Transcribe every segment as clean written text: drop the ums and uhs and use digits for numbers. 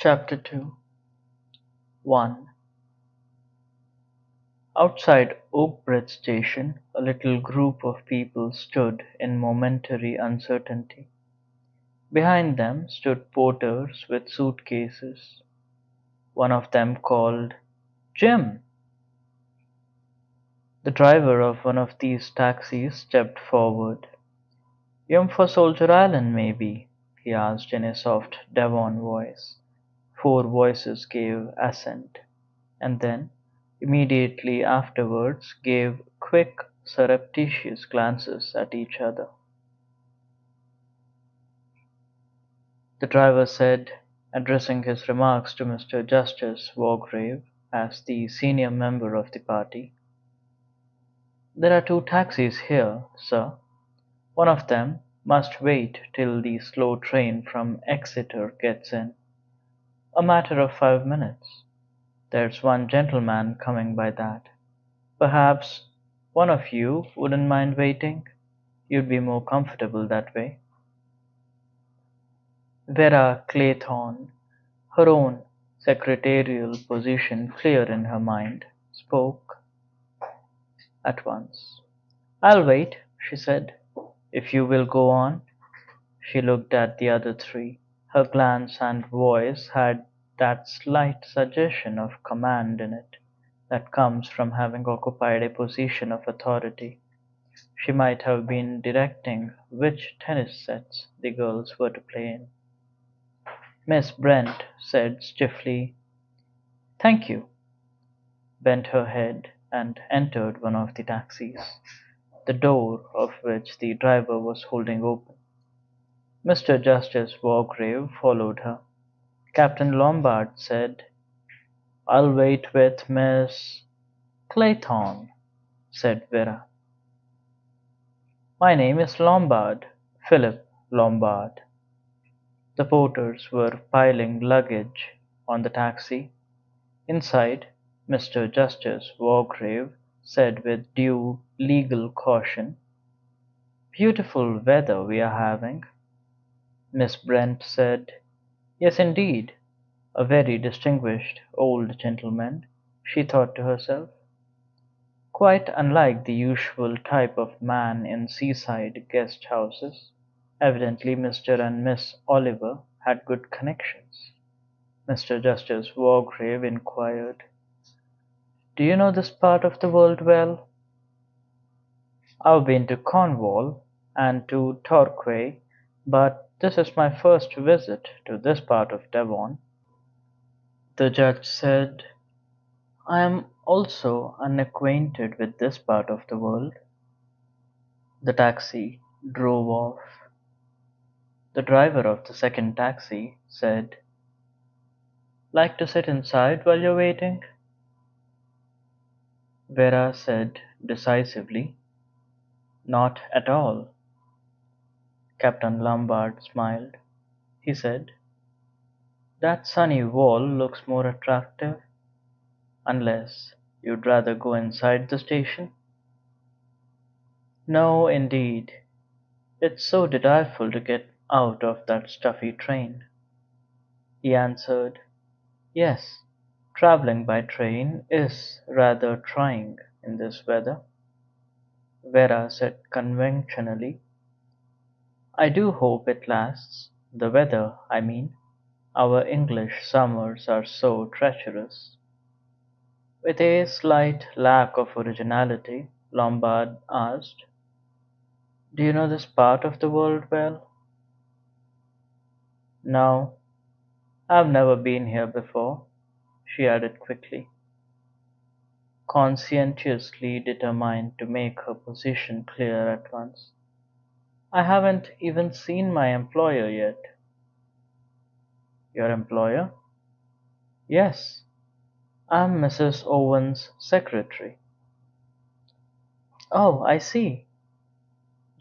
Chapter 2 1 Outside Oakbridge Station, a little group of people stood in momentary uncertainty. Behind them stood porters with suitcases. One of them called, "Jim!" The driver of one of these taxis stepped forward. "Yum for Soldier Island, maybe?" he asked in a soft Devon voice. Four voices gave assent, and then, immediately afterwards, gave quick, surreptitious glances at each other. The driver said, addressing his remarks to Mr. Justice Wargrave as the senior member of the party, "There are two taxis here, sir. One of them must wait till the slow train from Exeter gets in. A matter of 5 minutes. There's one gentleman coming by that. Perhaps one of you wouldn't mind waiting? You'd be more comfortable that way." Vera Claythorne, her own secretarial position clear in her mind, spoke at once. "I'll wait," she said, "if you will go on." She looked at the other three. Her glance and voice had that slight suggestion of command in it that comes from having occupied a position of authority. She might have been directing which tennis sets the girls were to play in. Miss Brent said stiffly, "Thank you," bent her head, and entered one of the taxis, the door of which the driver was holding open. Mr. Justice Wargrave followed her. Captain Lombard said, "I'll wait with Miss Claythorne," said Vera. "My name is Lombard, Philip Lombard." The porters were piling luggage on the taxi. Inside, Mr. Justice Wargrave said with due legal caution, "Beautiful weather we are having." Miss Brent said, "Yes, indeed. A very distinguished old gentleman," she thought to herself. Quite unlike the usual type of man in seaside guest houses. Evidently Mr. and Miss Oliver had good connections. Mr. Justice Wargrave inquired, "Do you know this part of the world well?" "I've been to Cornwall and to Torquay, but this is my first visit to this part of Devon." The judge said, "I am also unacquainted with this part of the world." The taxi drove off. The driver of the second taxi said, "Like to sit inside while you're waiting?" Vera said decisively, "Not at all." Captain Lombard smiled. He said, "That sunny wall looks more attractive, unless you'd rather go inside the station." "No, indeed. It's so delightful to get out of that stuffy train." He answered, "Yes, traveling by train is rather trying in this weather." Vera said conventionally, "I do hope it lasts. The weather, I mean. Our English summers are so treacherous." With a slight lack of originality, Lombard asked, "Do you know this part of the world well?" "No, I've never been here before," she added quickly, conscientiously determined to make her position clear at once. "I haven't even seen my employer yet." "Your employer?" "Yes, I'm Mrs. Owen's secretary." "Oh, I see."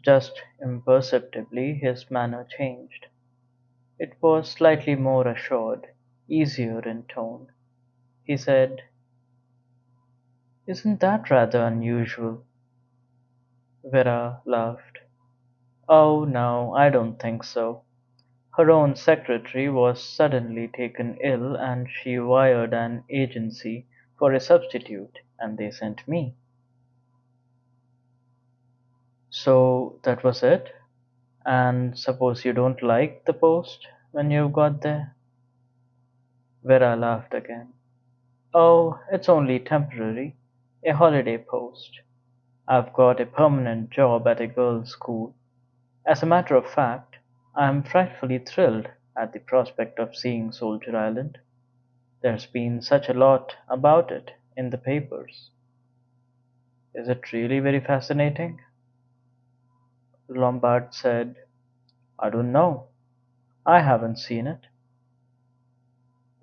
Just imperceptibly his manner changed. It was slightly more assured, easier in tone. He said, "Isn't that rather unusual?" Vera laughed. "Oh, no, I don't think so. Her own secretary was suddenly taken ill and she wired an agency for a substitute and they sent me. So that was it? And suppose you don't like the post when you've got there? Vera laughed again. Oh, it's only temporary. A holiday post. I've got a permanent job at a girls' school. As a matter of fact, I'm frightfully thrilled at the prospect of seeing Soldier Island. There's been such a lot about it in the papers. Is it really very fascinating? Lombard said, I don't know. I haven't seen it.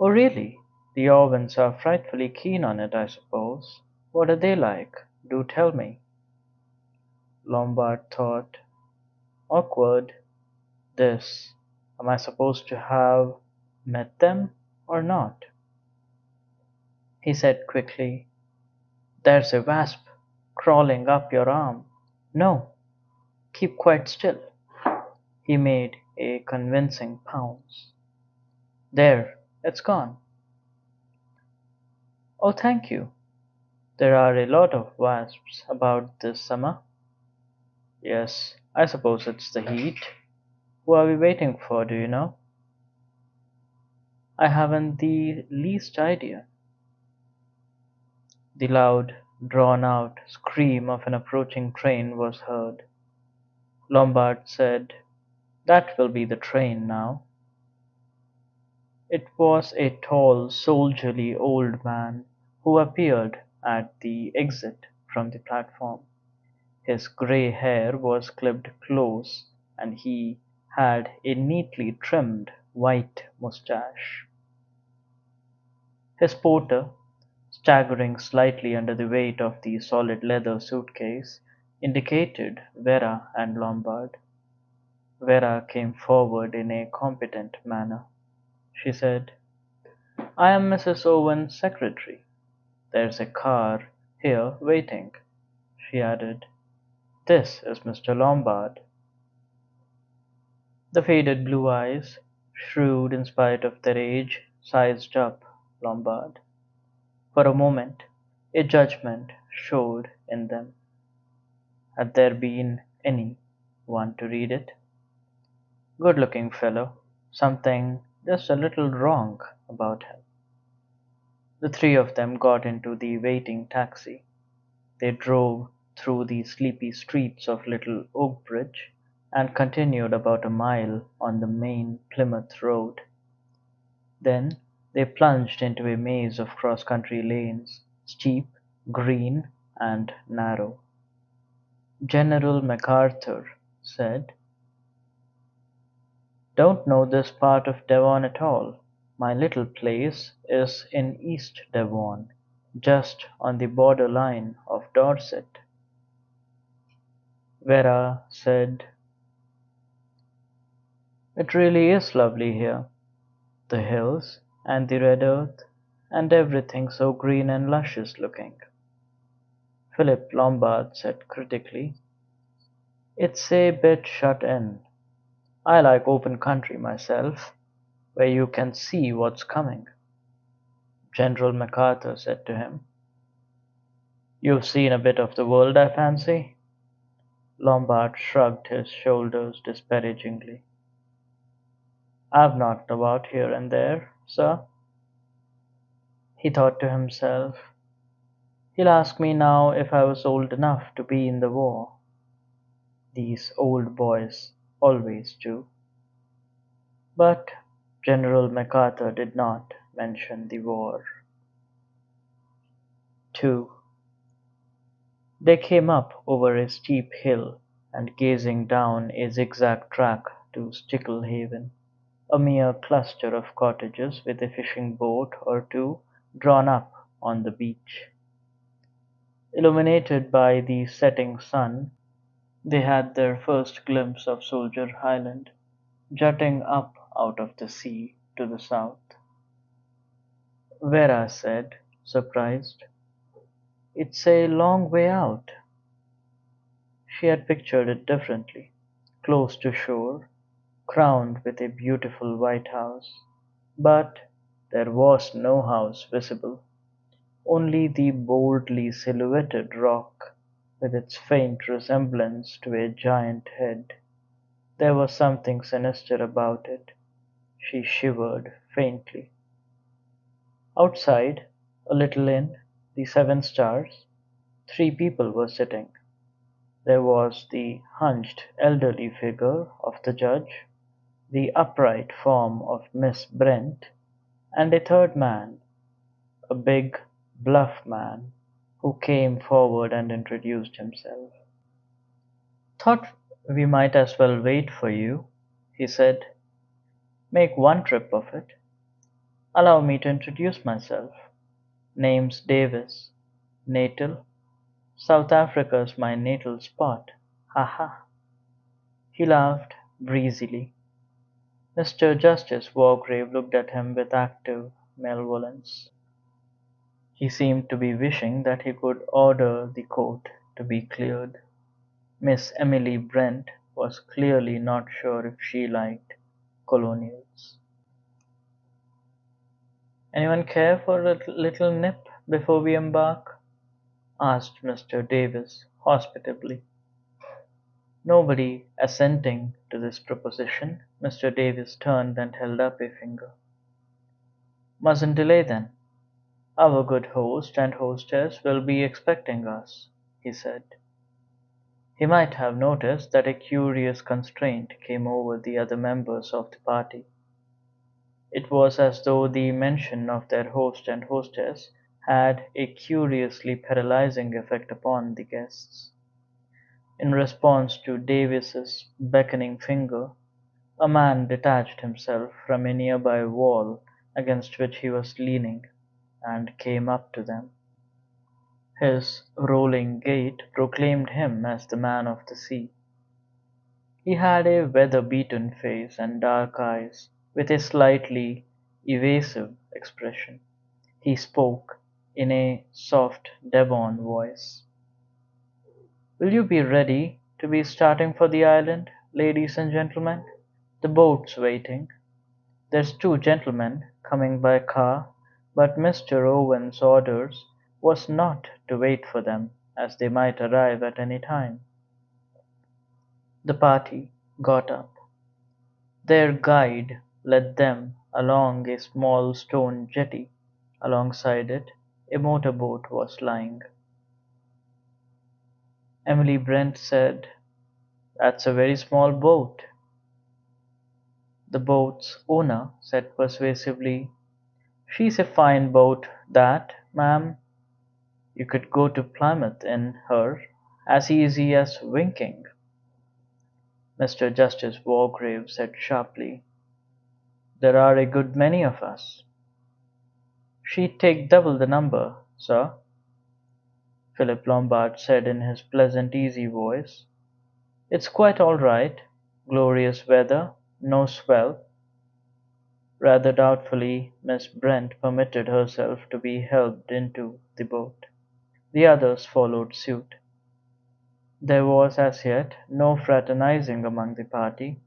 Oh, really? The Owens are frightfully keen on it, I suppose. What are they like? Do tell me. Lombard thought. Awkward. This. Am I supposed to have met them or not? He said quickly, there's a wasp crawling up your arm. No, keep quite still. He made a convincing pounce. There, it's gone. Oh, thank you. There are a lot of wasps about this summer. Yes, I suppose it's the heat. Who are we waiting for, do you know? I haven't the least idea. The loud, drawn out scream of an approaching train was heard. Lombard said, that will be the train now. It was a tall, soldierly old man who appeared at the exit from the platform. His grey hair was clipped close, and he had a neatly trimmed white moustache. His porter, staggering slightly under the weight of the solid leather suitcase, indicated Vera and Lombard. Vera came forward in a competent manner. She said, I am Mrs. Owen's secretary. There's a car here waiting, she added. This is Mr. Lombard. The faded blue eyes, shrewd in spite of their age, sized up Lombard. For a moment, a judgment showed in them. Had there been any one to read it? Good-looking fellow, something just a little wrong about him. The three of them got into the waiting taxi. They drove through the sleepy streets of Little Oakbridge and continued about a mile on the main Plymouth road. Then they plunged into a maze of cross-country lanes, steep, green, and narrow. General MacArthur said, don't know this part of Devon at all. My little place is in East Devon, just on the border line of Dorset. Vera said, it really is lovely here. The hills, and the red earth, and everything so green and luscious looking. Philip Lombard said critically, it's a bit shut in. I like open country myself, where you can see what's coming. General MacArthur said to him, you've seen a bit of the world, I fancy? Lombard shrugged his shoulders disparagingly. I've knocked about here and there, sir. He thought to himself, he'll ask me now if I was old enough to be in the war. These old boys always do. But General MacArthur did not mention the war. 2. They came up over a steep hill and gazing down a zigzag track to Sticklehaven, a mere cluster of cottages with a fishing boat or two drawn up on the beach. Illuminated by the setting sun, they had their first glimpse of Soldier Island, jutting up out of the sea to the south. Vera said, surprised, it's a long way out. She had pictured it differently, close to shore, crowned with a beautiful white house. But there was no house visible, only the boldly silhouetted rock, with its faint resemblance to a giant head. There was something sinister about it. She shivered faintly. Outside, a little inn, the Seven Stars, three people were sitting. There was the hunched elderly figure of the judge, the upright form of Miss Brent, and a third man, a big, bluff man, who came forward and introduced himself. "Thought we might as well wait for you," he said. "Make one trip of it. Allow me to introduce myself. Name's Davis. Natal? South Africa's my natal spot. Ha ha." He laughed breezily. Mr. Justice Wargrave looked at him with active malevolence. He seemed to be wishing that he could order the court to be cleared. Miss Emily Brent was clearly not sure if she liked colonials. "Anyone care for a little nip before we embark?" asked Mr. Davis hospitably. Nobody assenting to this proposition, Mr. Davis turned and held up a finger. "Mustn't delay then. Our good host and hostess will be expecting us," he said. He might have noticed that a curious constraint came over the other members of the party. It was as though the mention of their host and hostess had a curiously paralyzing effect upon the guests. In response to Davis's beckoning finger, a man detached himself from a nearby wall against which he was leaning, and came up to them. His rolling gait proclaimed him as the man of the sea. He had a weather-beaten face and dark eyes, with a slightly evasive expression. He spoke in a soft Devon voice. "Will you be ready to be starting for the island, ladies and gentlemen? The boat's waiting. There's two gentlemen coming by car, but Mr. Owen's orders was not to wait for them, as they might arrive at any time." The party got up. Their guide led them along a small stone jetty. Alongside it, a motor-boat was lying. Emily Brent said, "That's a very small boat." The boat's owner said persuasively, "She's a fine boat, that, ma'am. You could go to Plymouth in her as easy as winking." Mr. Justice Wargrave said sharply, "There are a good many of us." "She'd take double the number, sir," Philip Lombard said in his pleasant easy voice. "It's quite all right. Glorious weather, no swell." Rather doubtfully, Miss Brent permitted herself to be helped into the boat. The others followed suit. There was as yet no fraternizing among the party.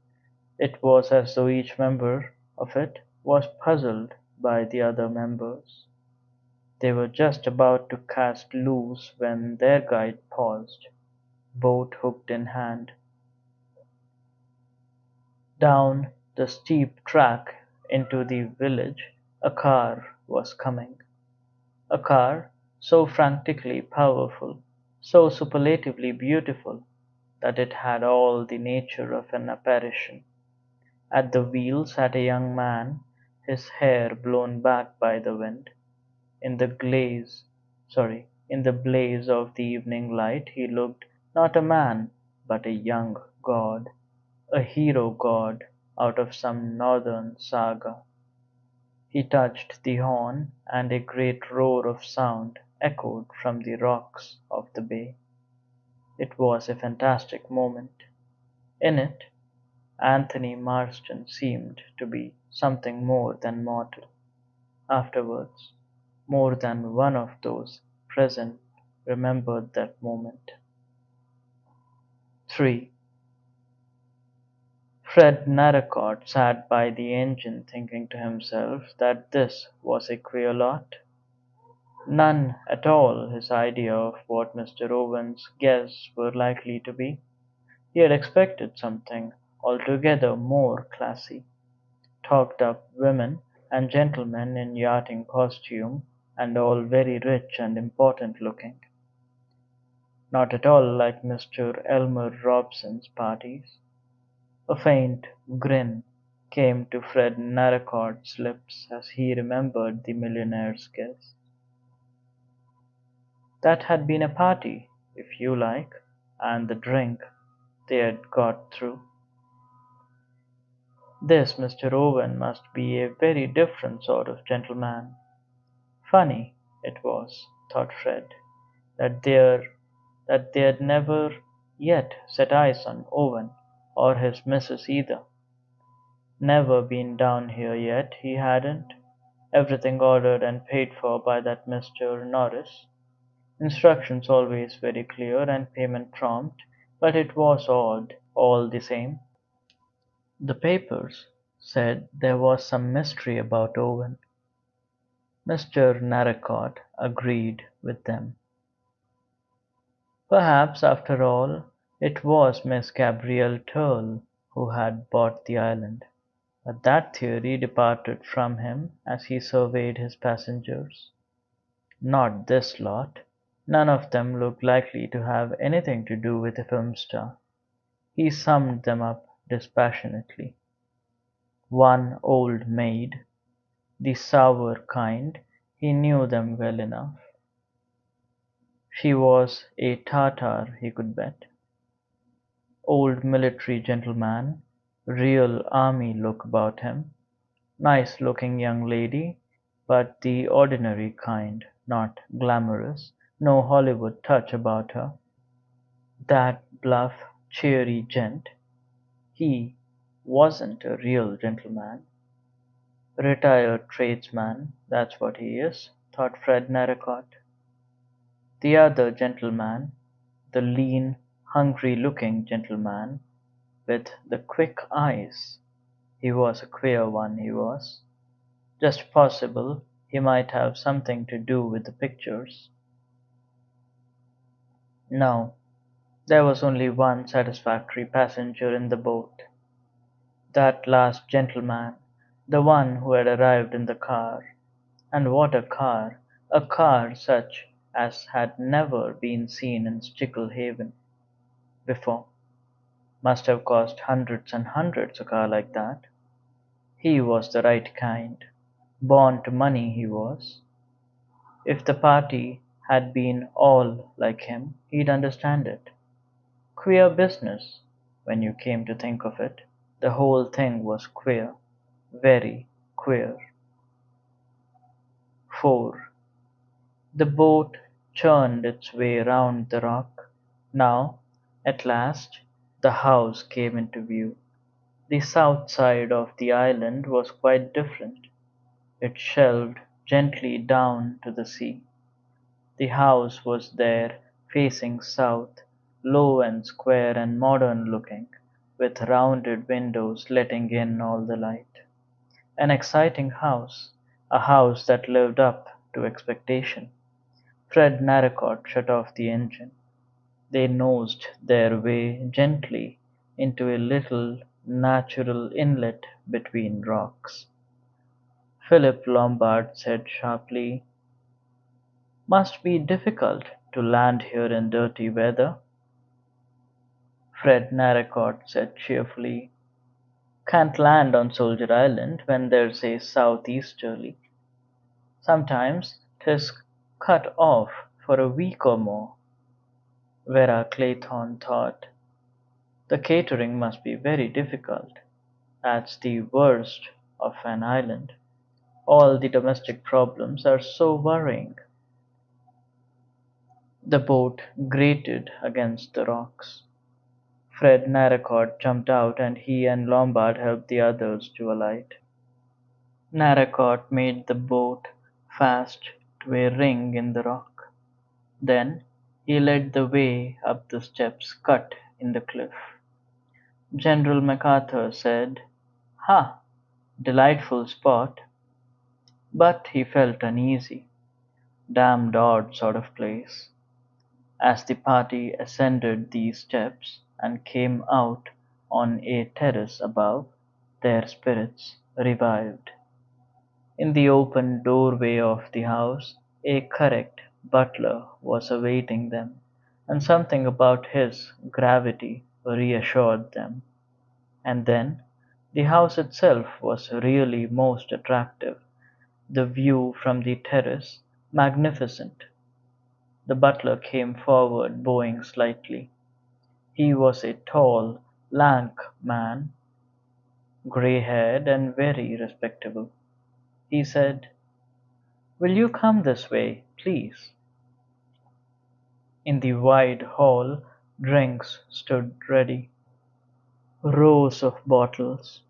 It was as though each member of it was puzzled by the other members. They were just about to cast loose when their guide paused, boat hooked in hand. Down the steep track into the village a car was coming. A car so frantically powerful, so superlatively beautiful, that it had all the nature of an apparition. At the wheel sat a young man, his hair blown back by the wind. In the in the blaze of the evening light he looked not a man, but a young god, a hero god out of some northern saga. He touched the horn, and a great roar of sound echoed from the rocks of the bay. It was a fantastic moment. In it, Anthony Marston seemed to be something more than mortal. Afterwards, more than one of those present remembered that moment. 3. Fred Narracott sat by the engine thinking to himself that this was a queer lot. None at all his idea of what Mr. Owen's guests were likely to be. He had expected something altogether more classy. Talked up women and gentlemen in yachting costume, and all very rich and important looking. Not at all like Mr. Elmer Robson's parties. A faint grin came to Fred Narracott's lips as he remembered the millionaire's guest. That had been a party, if you like, and the drink they had got through. This Mr. Owen must be a very different sort of gentleman. Funny it was, thought Fred, that they'd never yet set eyes on Owen or his missus either. Never been down here yet, he hadn't. Everything ordered and paid for by that Mr. Norris. Instructions always very clear and payment prompt, but it was odd, all the same. The papers said there was some mystery about Owen. Mr. Narracott agreed with them. Perhaps, after all, it was Miss Gabrielle Turle who had bought the island, but that theory departed from him as he surveyed his passengers. Not this lot. None of them looked likely to have anything to do with a film star. He summed them up dispassionately. One old maid, the sour kind, he knew them well enough. She was a Tartar, he could bet. Old military gentleman, real army look about him. Nice looking young lady, but the ordinary kind, not glamorous, no Hollywood touch about her. That bluff, cheery gent, he wasn't a real gentleman. Retired tradesman, that's what he is, thought Fred Narracott. The other gentleman, the lean, hungry-looking gentleman with the quick eyes, he was a queer one, he was. Just possible he might have something to do with the pictures. No, there was only one satisfactory passenger in the boat. That last gentleman, the one who had arrived in the car. And what a car! A car such as had never been seen in Sticklehaven before. Must have cost hundreds and hundreds, a car like that. He was the right kind. Born to money he was. If the party had been all like him, he'd understand it. Queer business, when you came to think of it. The whole thing was queer. Very queer. 4. The boat churned its way round the rock. Now, at last, the house came into view. The south side of the island was quite different. It shelved gently down to the sea. The house was there, facing south, low and square and modern looking, with rounded windows letting in all the light. An exciting house, a house that lived up to expectation. Fred Narracott shut off the engine. They nosed their way gently into a little natural inlet between rocks. Philip Lombard said sharply, "Must be difficult to land here in dirty weather." Fred Narracott said cheerfully, "Can't land on Soldier Island when there's a southeasterly. Sometimes 'tis cut off for a week or more." Vera Clayton thought, "The catering must be very difficult. That's the worst of an island. All the domestic problems are so worrying." The boat grated against the rocks. Fred Narracott jumped out and he and Lombard helped the others to alight. Narracott made the boat fast to a ring in the rock. Then he led the way up the steps cut in the cliff. General MacArthur said, "Ha! Delightful spot." But he felt uneasy. Damned odd sort of place. As the party ascended these steps and came out on a terrace above, their spirits revived. In the open doorway of the house a correct butler was awaiting them, and something about his gravity reassured them. And then the house itself was really most attractive, the view from the terrace magnificent. The butler came forward bowing slightly. He was a tall, lank man, grey-haired and very respectable. He said, "Will you come this way, please?" In the wide hall drinks stood ready, rows of bottles.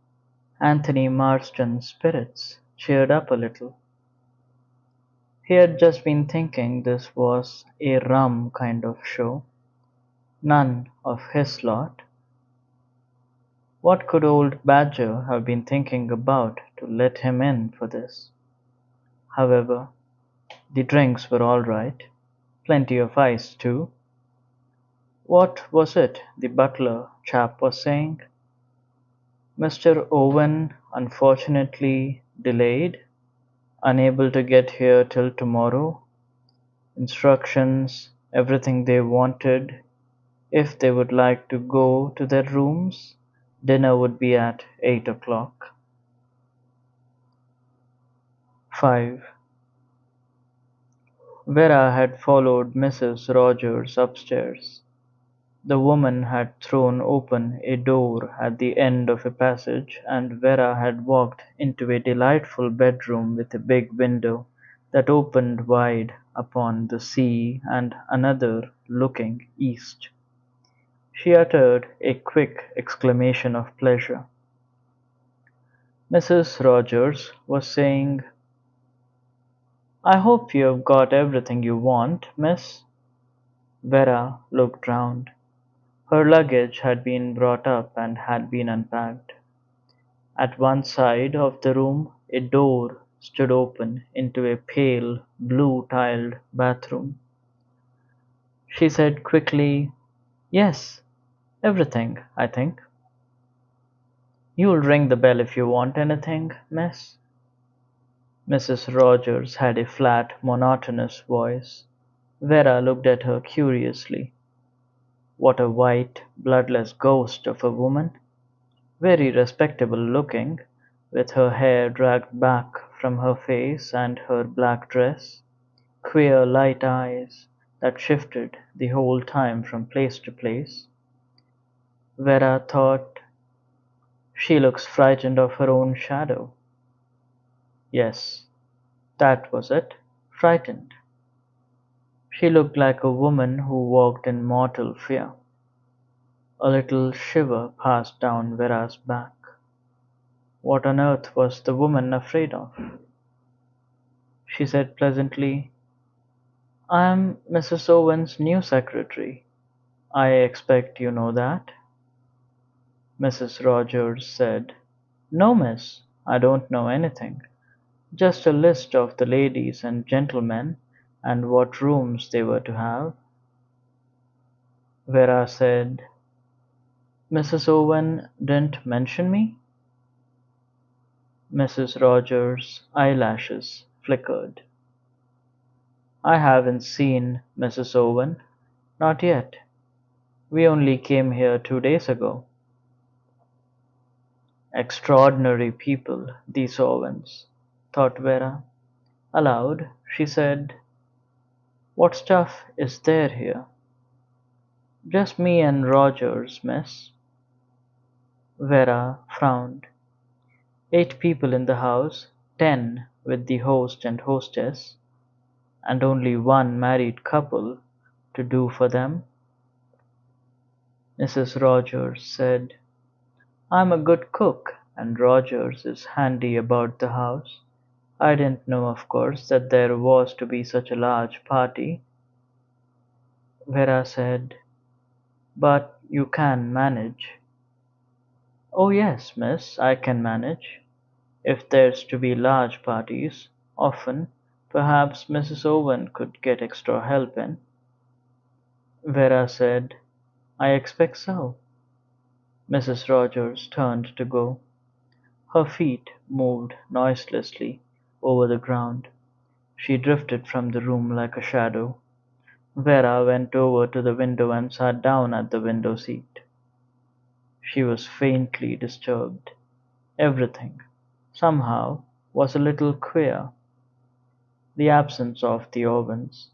Anthony Marston's spirits cheered up a little. He had just been thinking this was a rum kind of show. None of his lot. What could old Badger have been thinking about to let him in for this? However, the drinks were all right. Plenty of ice, too. What was it the butler chap was saying? Mr. Owen unfortunately delayed, unable to get here till tomorrow. Instructions, everything they wanted. If they would like to go to their rooms, dinner would be at 8 o'clock. 5. Vera had followed Mrs. Rogers upstairs. The woman had thrown open a door at the end of a passage, and Vera had walked into a delightful bedroom with a big window that opened wide upon the sea and another looking east. She uttered a quick exclamation of pleasure. Mrs. Rogers was saying, "I hope you've got everything you want, miss." Vera looked round. Her luggage had been brought up and had been unpacked. At one side of the room a door stood open into a pale blue-tiled bathroom. She said quickly, "Yes, everything, I think." "You'll ring the bell if you want anything, miss." Mrs. Rogers had a flat, monotonous voice. Vera looked at her curiously. What a white, bloodless ghost of a woman! Very respectable looking, with her hair dragged back from her face and her black dress. Queer light eyes that shifted the whole time from place to place. Vera thought, "She looks frightened of her own shadow." Yes, that was it, frightened. She looked like a woman who walked in mortal fear. A little shiver passed down Vera's back. What on earth was the woman afraid of? She said pleasantly, "I'm Mrs. Owen's new secretary. I expect you know that." Mrs. Rogers said, "No, miss, I don't know anything. Just a list of the ladies and gentlemen, and what rooms they were to have." Vera said, "Mrs. Owen didn't mention me?" Mrs. Rogers' eyelashes flickered. "I haven't seen Mrs. Owen. Not yet. We only came here 2 days ago." Extraordinary people, these Owens, thought Vera. Aloud, she said, "What stuff is there here?" "Just me and Rogers, miss." Vera frowned. 8 people in the house, 10 with the host and hostess, and only one married couple to do for them. Mrs. Rogers said, "I'm a good cook, and Rogers is handy about the house. I didn't know, of course, that there was to be such a large party." Vera said, "But you can manage." Oh, yes, miss, I can manage. If there's to be large parties, often, perhaps Mrs. Owen could get extra help in. Vera said, I expect so. Mrs. Rogers turned to go. Her feet moved noiselessly over the ground. She drifted from the room like a shadow. Vera went over to the window and sat down at the window seat. She was faintly disturbed. Everything, somehow, was a little queer. The absence of the Owens,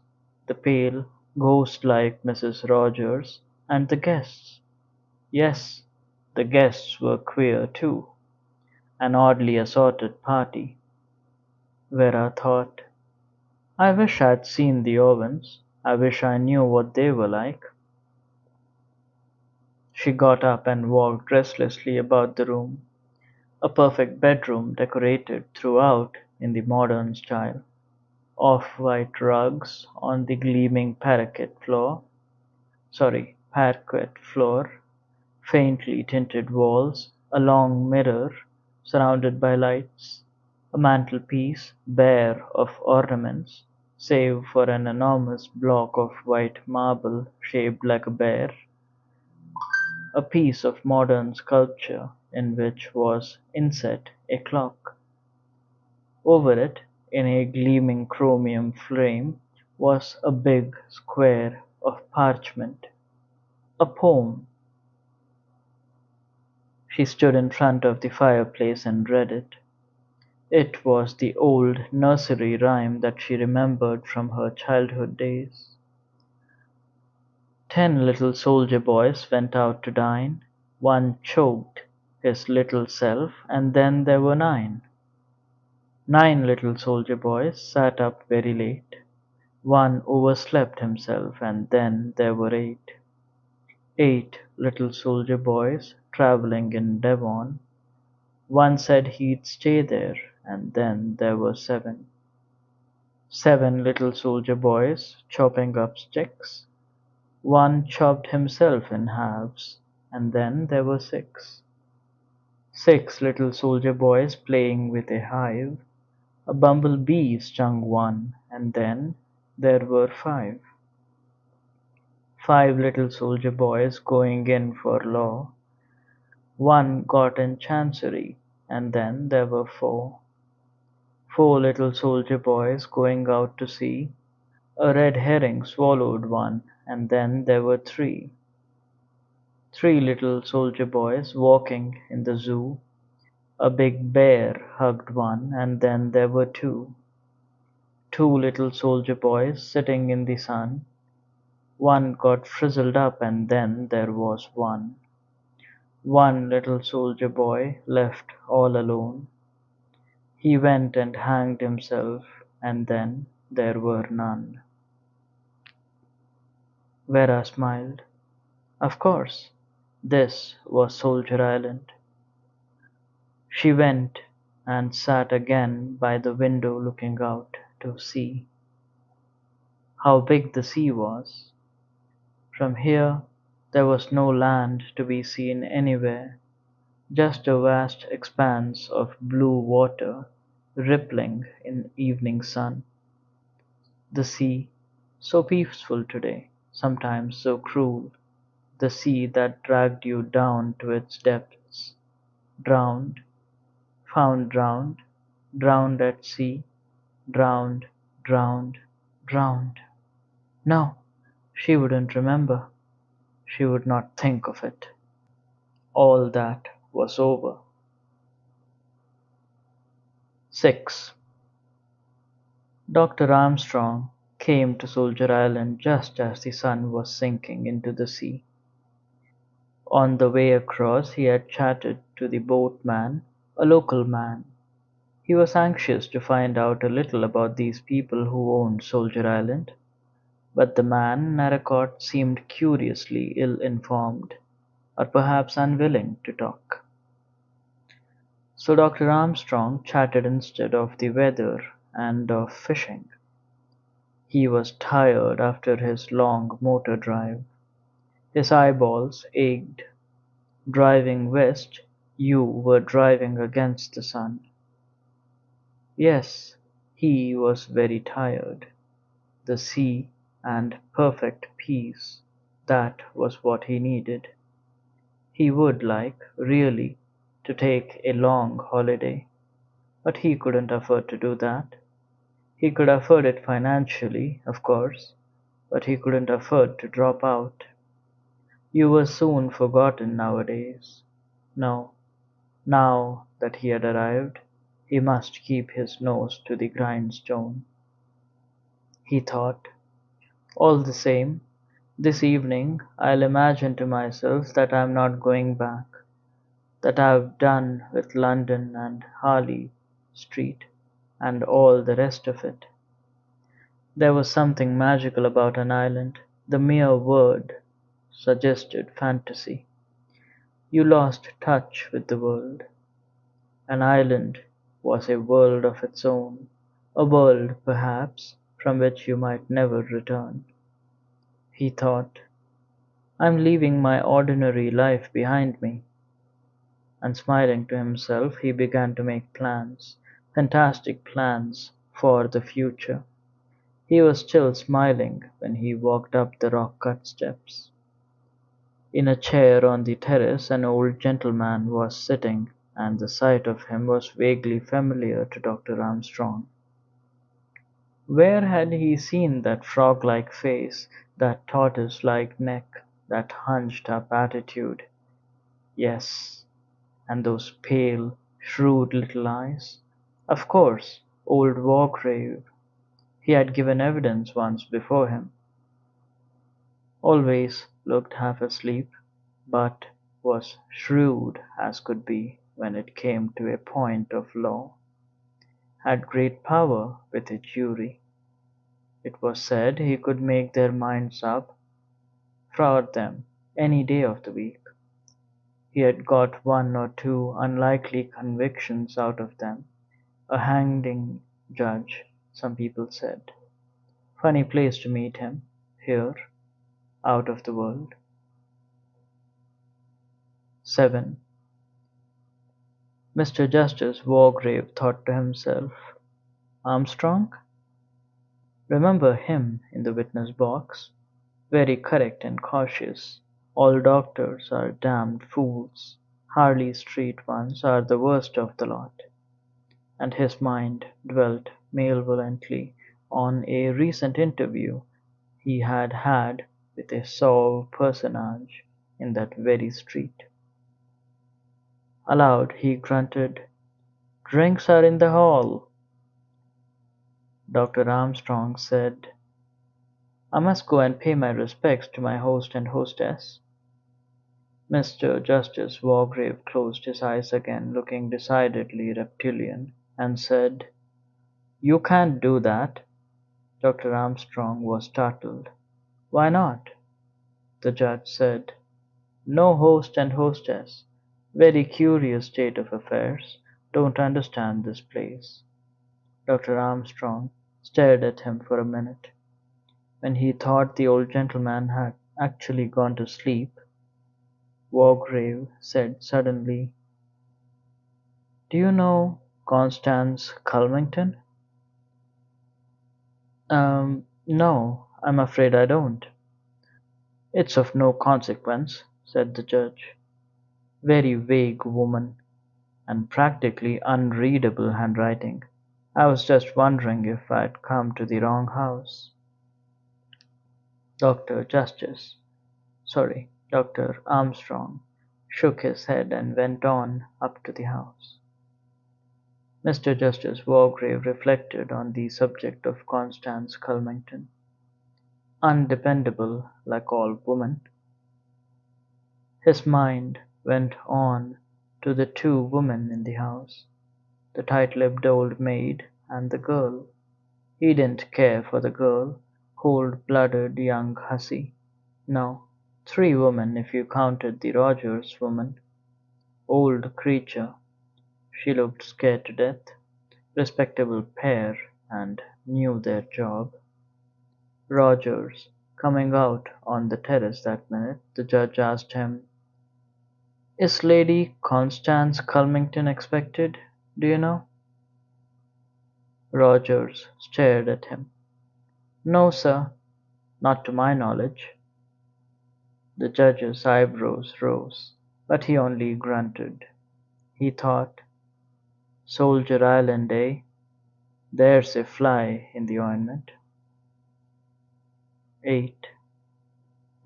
the pale, ghost-like Mrs. Rogers, and the guests. Yes, the guests were queer too. An oddly assorted party. Vera thought. I wish I'd seen the Owens. I wish I knew what they were like. She got up and walked restlessly about the room. A perfect bedroom decorated throughout in the modern style. Off-white rugs on the gleaming parquet floor, faintly tinted walls, a long mirror surrounded by lights, a mantelpiece bare of ornaments, save for an enormous block of white marble shaped like a bear, a piece of modern sculpture in which was inset a clock. Over it, in a gleaming chromium frame, was a big square of parchment. A poem. She stood in front of the fireplace and read it. It was the old nursery rhyme that she remembered from her childhood days. 10 little soldier boys went out to dine. One choked his little self, and then there were 9. 9 little soldier boys sat up very late. One overslept himself, and then there were 8. 8 little soldier boys travelling in Devon. One said he'd stay there, and then there were 7. 7 little soldier boys chopping up sticks. One chopped himself in halves, and then there were 6. 6 little soldier boys playing with a hive. A bumblebee stung one, and then there were 5. 5 little soldier boys going in for law. One got in chancery, and then there were 4. 4 little soldier boys going out to sea. A red herring swallowed one, and then there were 3. 3 little soldier boys walking in the zoo. A big bear hugged one, and then there were 2. 2 little soldier boys sitting in the sun. One got frizzled up, and then there was 1. 1 little soldier boy left all alone. He went and hanged himself, and then there were none. Vera smiled. Of course, this was Soldier Island. She went and sat again by the window looking out to sea. How big the sea was! From here there was no land to be seen anywhere, just a vast expanse of blue water rippling in evening sun. The sea, so peaceful today, sometimes so cruel, the sea that dragged you down to its depths, drowned, found drowned, drowned at sea, drowned, drowned, drowned. No, she wouldn't remember. She would not think of it. All that was over. 6. Dr. Armstrong came to Soldier Island just as the sun was sinking into the sea. On the way across he had chatted to the boatman, a local man. He was anxious to find out a little about these people who owned Soldier Island, but the man, Narracott, seemed curiously ill-informed, or perhaps unwilling to talk. So Dr. Armstrong chatted instead of the weather and of fishing. He was tired after his long motor drive. His eyeballs ached. Driving west, You were driving against the sun. Yes, he was very tired. The sea and perfect peace, that was what he needed. He would like, really, to take a long holiday, but he couldn't afford to do that. He could afford it financially, of course, but he couldn't afford to drop out. You were soon forgotten nowadays. No, now that he had arrived, he must keep his nose to the grindstone. He thought, all the same, this evening I'll imagine to myself that I'm not going back, that I've done with London and Harley Street and all the rest of it. There was something magical about an island. The mere word suggested fantasy. You lost touch with the world. An island was a world of its own, a world, perhaps, from which you might never return. He thought, I'm leaving my ordinary life behind me. And smiling to himself, he began to make plans, fantastic plans for the future. He was still smiling when he walked up the rock-cut steps. In a chair on the terrace an old gentleman was sitting, and the sight of him was vaguely familiar to Dr. Armstrong. Where had he seen that frog-like face, that tortoise-like neck, that hunched-up attitude? Yes, and those pale, shrewd little eyes. Of course, old Wargrave. He had given evidence once before him. Always looked half asleep, but was shrewd as could be when it came to a point of law. Had great power with a jury. It was said he could make their minds up for them any day of the week. He had got one or two unlikely convictions out of them. A hanging judge, some people said. Funny place to meet him, here, out of the world. 7. Mr. Justice Wargrave thought to himself, Armstrong? Remember him in the witness box? Very correct and cautious. All doctors are damned fools. Harley Street ones are the worst of the lot. And his mind dwelt malevolently on a recent interview he had had with a sauve personage in that very street. Aloud he grunted, "Drinks are in the hall." Dr. Armstrong said, "I must go and pay my respects to my host and hostess." Mr. Justice Wargrave closed his eyes again, looking decidedly reptilian, and said, "You can't do that." Dr. Armstrong was startled. "Why not?" The judge said, "No host and hostess. Very curious state of affairs. Don't understand this place." Dr. Armstrong stared at him for a minute. When he thought the old gentleman had actually gone to sleep, Wargrave said suddenly, "Do you know Constance Culmington?" No, I'm afraid I don't." "It's of no consequence," said the judge. "Very vague woman, and practically unreadable handwriting. I was just wondering if I'd come to the wrong house." Dr. Justice, sorry, Dr. Armstrong shook his head and went on up to the house. Mr. Justice Wargrave reflected on the subject of Constance Culmington. Undependable, like all women. His mind went on to the two women in the house, the tight-lipped old maid and the girl. He didn't care for the girl, cold-blooded young hussy. No, three women if you counted the Rogers woman. Old creature, she looked scared to death. Respectable pair, and knew their job. Rogers, coming out on the terrace that minute, the judge asked him, Is Lady Constance Culmington expected, do you know? Rogers stared at him. No, sir, not to my knowledge. The judge's eyebrows rose, but he only grunted. He thought, Soldier Island, eh? There's a fly in the ointment. 8.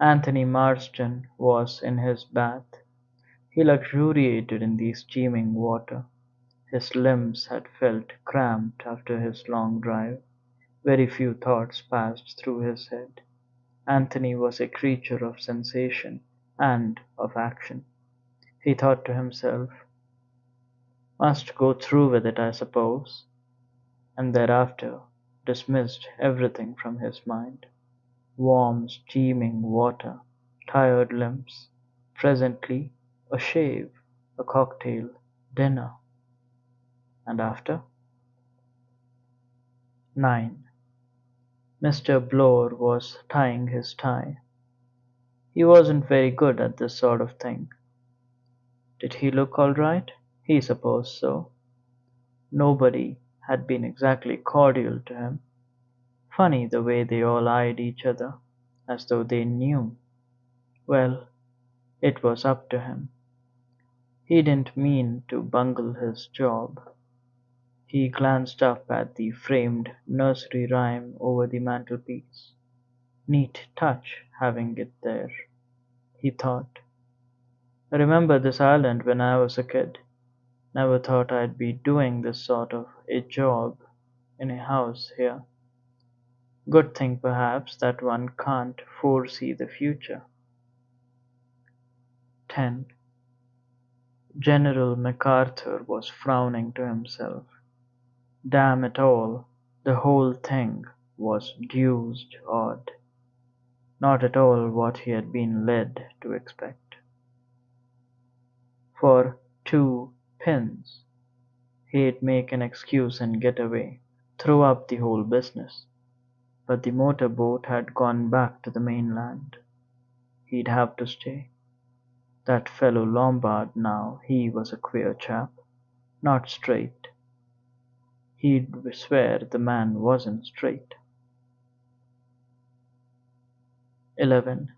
Anthony Marston was in his bath. He luxuriated in the steaming water. His limbs had felt cramped after his long drive. Very few thoughts passed through his head. Anthony was a creature of sensation and of action. He thought to himself, must go through with it, I suppose, and thereafter dismissed everything from his mind. Warm, steaming water, tired limbs, presently a shave, a cocktail, dinner, and after? 9. Mr. Bloor was tying his tie. He wasn't very good at this sort of thing. Did he look all right? He supposed so. Nobody had been exactly cordial to him. Funny the way they all eyed each other, as though they knew. Well, it was up to him. He didn't mean to bungle his job. He glanced up at the framed nursery rhyme over the mantelpiece. Neat touch having it there, he thought. I remember this island when I was a kid. Never thought I'd be doing this sort of a job in a house here. Good thing perhaps that one can't foresee the future. 10. General MacArthur was frowning to himself. Damn it all, the whole thing was deuced odd. Not at all what he had been led to expect. For 2 pins, he'd make an excuse and get away, throw up the whole business. But the motor boat had gone back to the mainland. He'd have to stay. That fellow Lombard now, he was a queer chap. Not straight. He'd swear the man wasn't straight. 11.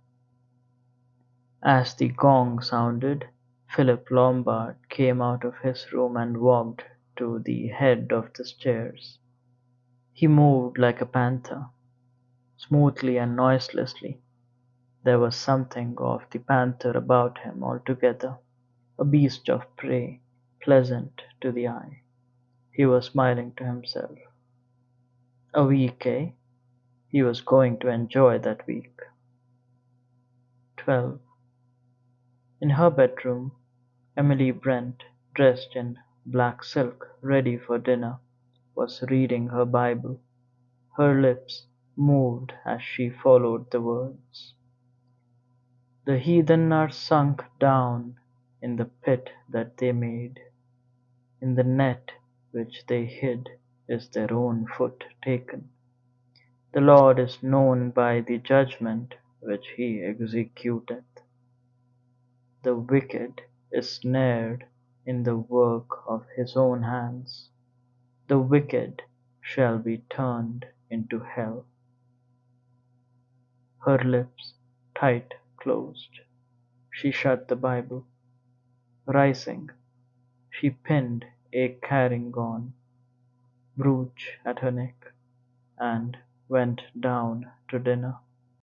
As the gong sounded, Philip Lombard came out of his room and walked to the head of the stairs. He moved like a panther, smoothly and noiselessly. There was something of the panther about him altogether, a beast of prey, pleasant to the eye. He was smiling to himself. A week, eh? He was going to enjoy that week. 12. In her bedroom, Emily Brent, dressed in black silk, ready for dinner, was reading her Bible. Her lips moved as she followed the words. The heathen are sunk down in the pit that they made. In the net which they hid is their own foot taken. The Lord is known by the judgment which he executeth. The wicked is snared in the work of his own hands. The wicked shall be turned into hell. Her lips tight closed. She shut the Bible. Rising, she pinned a carignon brooch at her neck, and went down to dinner.